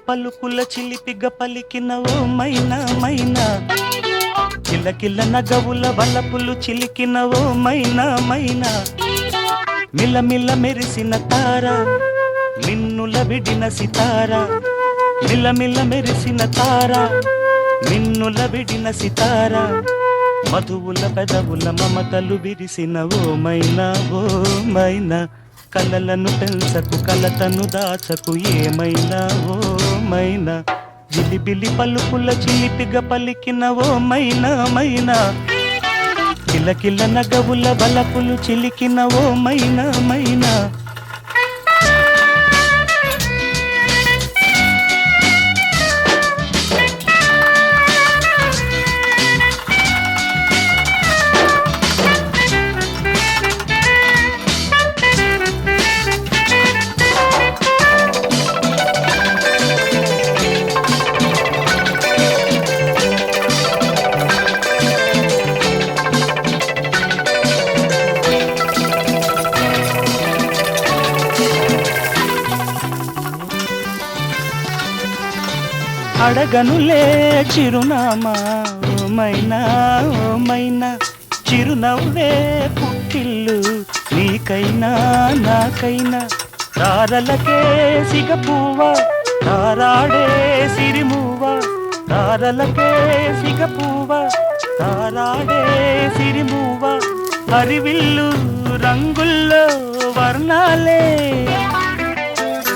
పలుకుల చిలిపిగ పలికిన ఓ మైనా మైనా, కిలకిల నగవుల వలపులు చిలికిన ఓ మైనా మైనా, మిలమిల మెరిసిన తార మిన్నుల విడిన సితార, మిలమిల మెరిసిన తార మిన్నుల విడిన సితార, మధువుల పెదవుల మమతలు విరిసిన ఓ మైనా ఓ మైనా, కలలను పెంచకు కలతను దాచకు ఏమైనా ఓ మైనా, జిలిబిలి పలుకుల చిలిపిగ పలికిన ఓ మైనా మైనా, కిలకిల నగవుల బలపులు చిలికిన ఓ మైనా మైనా. అడగనులే చిరునామా ఓ మైనా ఓ మైనా, చిరునవ్వే పుట్టిల్లు నీకైనా నాకైనా, తారలకే సిగపువ్వ తారాడే సిరిమువ్వ, తారలకే సిగపువ్వ తారాడే సిరిమువ్వ, హరివిల్లు రంగుల్లో వర్ణాలే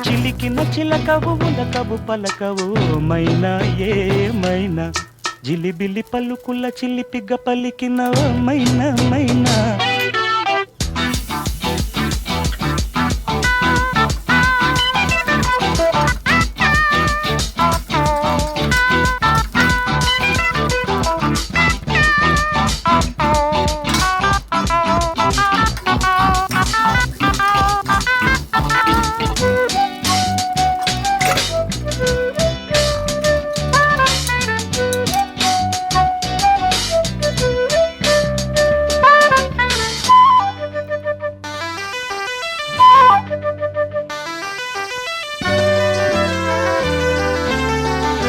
చిలికిన చిలకవు ఉలకవు పలకవు మైనా ఏమైనా, జిలిబిలి పలుకుల చిలిపిగ పలికిన ఓ మైనా మైనా.